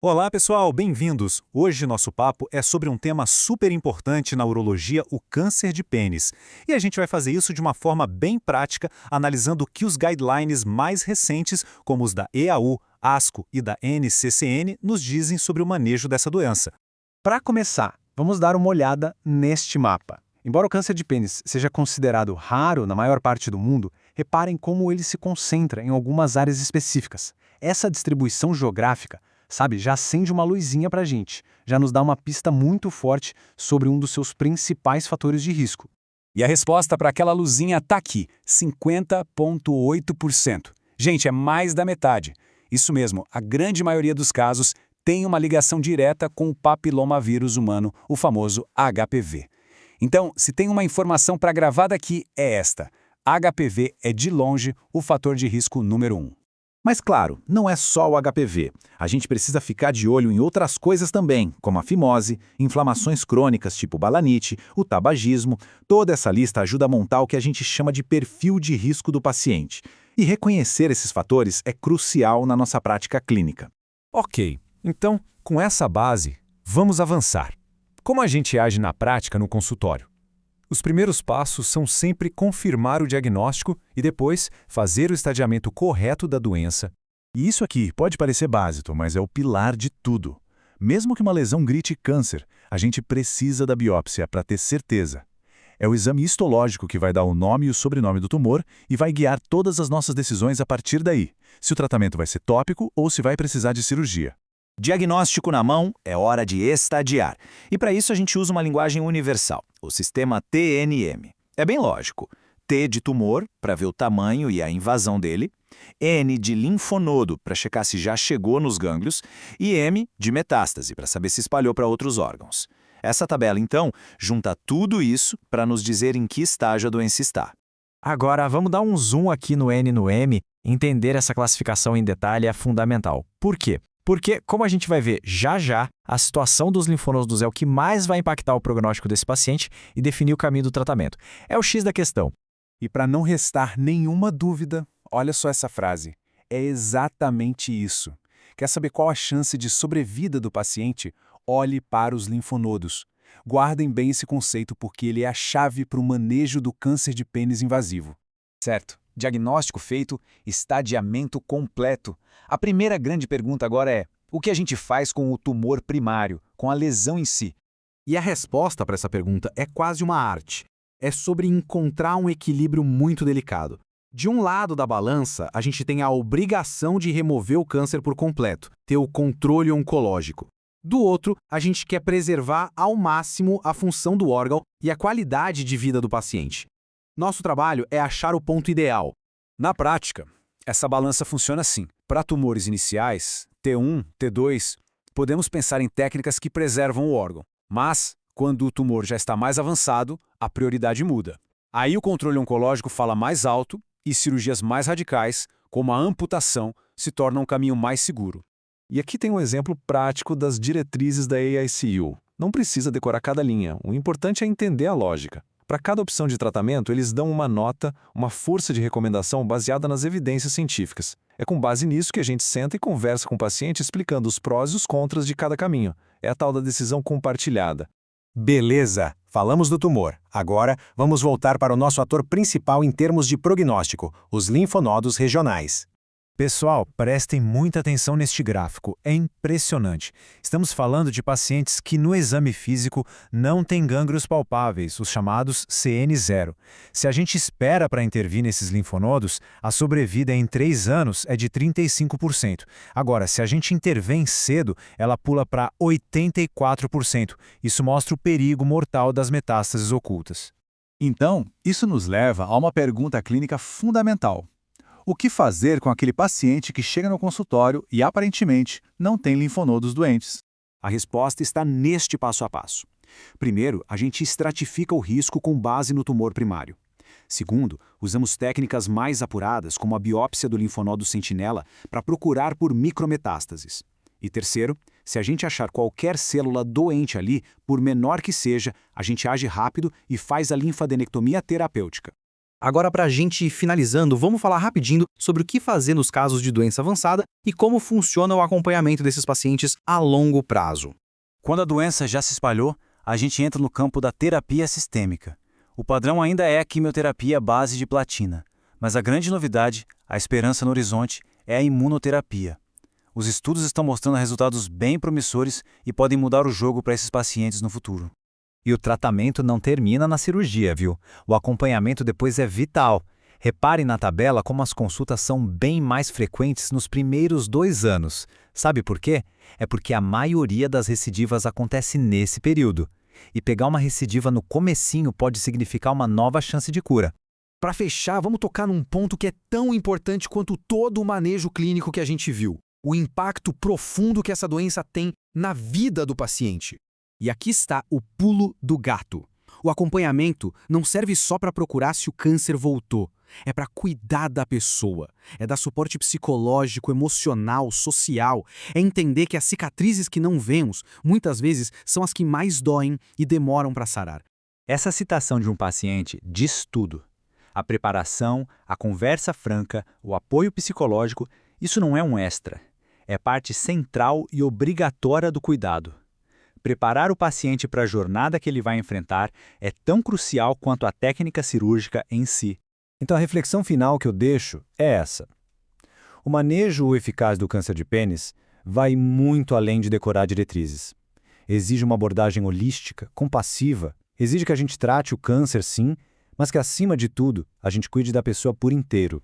Olá pessoal, bem-vindos! Hoje nosso papo é sobre um tema super importante na urologia, o câncer de pênis. E a gente vai fazer isso de uma forma bem prática, analisando o que os guidelines mais recentes, como os da EAU, ASCO e da NCCN, nos dizem sobre o manejo dessa doença. Para começar, vamos dar uma olhada neste mapa. Embora o câncer de pênis seja considerado raro na maior parte do mundo, reparem como ele se concentra em algumas áreas específicas. Essa distribuição geográfica, já acende uma luzinha para a gente, já nos dá uma pista muito forte sobre um dos seus principais fatores de risco. E a resposta para aquela luzinha está aqui, 50,8%. Gente, é mais da metade. Isso mesmo, a grande maioria dos casos tem uma ligação direta com o papilomavírus humano, o famoso HPV. Então, se tem uma informação para gravar daqui, é esta. HPV é, de longe, o fator de risco número 1. Mas claro, não é só o HPV. A gente precisa ficar de olho em outras coisas também, como a fimose, inflamações crônicas tipo balanite, o tabagismo. Toda essa lista ajuda a montar o que a gente chama de perfil de risco do paciente. E reconhecer esses fatores é crucial na nossa prática clínica. Ok, então, com essa base, vamos avançar. Como a gente age na prática no consultório? Os primeiros passos são sempre confirmar o diagnóstico e depois fazer o estadiamento correto da doença. E isso aqui pode parecer básico, mas é o pilar de tudo. Mesmo que uma lesão grite câncer, a gente precisa da biópsia para ter certeza. É o exame histológico que vai dar o nome e o sobrenome do tumor e vai guiar todas as nossas decisões a partir daí, se o tratamento vai ser tópico ou se vai precisar de cirurgia. Diagnóstico na mão, é hora de estadiar. E para isso a gente usa uma linguagem universal, o sistema TNM. É bem lógico. T de tumor, para ver o tamanho e a invasão dele. N de linfonodo, para checar se já chegou nos gânglios. E M de metástase, para saber se espalhou para outros órgãos. Essa tabela, então, junta tudo isso para nos dizer em que estágio a doença está. Agora, vamos dar um zoom aqui no N e no M. Entender essa classificação em detalhe é fundamental. Por quê? Porque, como a gente vai ver já, a situação dos linfonodos é o que mais vai impactar o prognóstico desse paciente e definir o caminho do tratamento. É o X da questão. E para não restar nenhuma dúvida, olha só essa frase. É exatamente isso. Quer saber qual a chance de sobrevida do paciente? Olhe para os linfonodos. Guardem bem esse conceito porque ele é a chave para o manejo do câncer de pênis invasivo. Certo. Diagnóstico feito, estadiamento completo. A primeira grande pergunta agora é: o que a gente faz com o tumor primário, com a lesão em si? E a resposta para essa pergunta é quase uma arte. É sobre encontrar um equilíbrio muito delicado. De um lado da balança, a gente tem a obrigação de remover o câncer por completo, ter o controle oncológico. Do outro, a gente quer preservar ao máximo a função do órgão e a qualidade de vida do paciente. Nosso trabalho é achar o ponto ideal. Na prática, essa balança funciona assim. Para tumores iniciais, T1, T2, podemos pensar em técnicas que preservam o órgão. Mas, quando o tumor já está mais avançado, a prioridade muda. Aí o controle oncológico fala mais alto e cirurgias mais radicais, como a amputação, se tornam um caminho mais seguro. E aqui tem um exemplo prático das diretrizes da AICU. Não precisa decorar cada linha, o importante é entender a lógica. Para cada opção de tratamento, eles dão uma nota, uma força de recomendação baseada nas evidências científicas. É com base nisso que a gente senta e conversa com o paciente explicando os prós e os contras de cada caminho. É a tal da decisão compartilhada. Beleza, falamos do tumor. Agora, vamos voltar para o nosso ator principal em termos de prognóstico, os linfonodos regionais. Pessoal, prestem muita atenção neste gráfico, é impressionante. Estamos falando de pacientes que no exame físico não têm gânglios palpáveis, os chamados CN0. Se a gente espera para intervir nesses linfonodos, a sobrevida em 3 anos é de 35%. Agora, se a gente intervém cedo, ela pula para 84%. Isso mostra o perigo mortal das metástases ocultas. Então, isso nos leva a uma pergunta clínica fundamental. O que fazer com aquele paciente que chega no consultório e, aparentemente, não tem linfonodos doentes? A resposta está neste passo a passo. Primeiro, a gente estratifica o risco com base no tumor primário. Segundo, usamos técnicas mais apuradas, como a biópsia do linfonodo sentinela, para procurar por micrometástases. E terceiro, se a gente achar qualquer célula doente ali, por menor que seja, a gente age rápido e faz a linfadenectomia terapêutica. Agora, para a gente ir finalizando, vamos falar rapidinho sobre o que fazer nos casos de doença avançada e como funciona o acompanhamento desses pacientes a longo prazo. Quando a doença já se espalhou, a gente entra no campo da terapia sistêmica. O padrão ainda é a quimioterapia à base de platina, mas a grande novidade, a esperança no horizonte, é a imunoterapia. Os estudos estão mostrando resultados bem promissores e podem mudar o jogo para esses pacientes no futuro. E o tratamento não termina na cirurgia, viu? O acompanhamento depois é vital. Repare na tabela como as consultas são bem mais frequentes nos primeiros 2 anos. Sabe por quê? É porque a maioria das recidivas acontece nesse período. E pegar uma recidiva no comecinho pode significar uma nova chance de cura. Para fechar, vamos tocar num ponto que é tão importante quanto todo o manejo clínico que a gente viu: o impacto profundo que essa doença tem na vida do paciente. E aqui está o pulo do gato. O acompanhamento não serve só para procurar se o câncer voltou. É para cuidar da pessoa. É dar suporte psicológico, emocional, social. É entender que as cicatrizes que não vemos, muitas vezes, são as que mais doem e demoram para sarar. Essa citação de um paciente diz tudo. A preparação, a conversa franca, o apoio psicológico, isso não é um extra. É parte central e obrigatória do cuidado. Preparar o paciente para a jornada que ele vai enfrentar é tão crucial quanto a técnica cirúrgica em si. Então a reflexão final que eu deixo é essa. O manejo eficaz do câncer de pênis vai muito além de decorar diretrizes. Exige uma abordagem holística, compassiva, exige que a gente trate o câncer sim, mas que acima de tudo a gente cuide da pessoa por inteiro.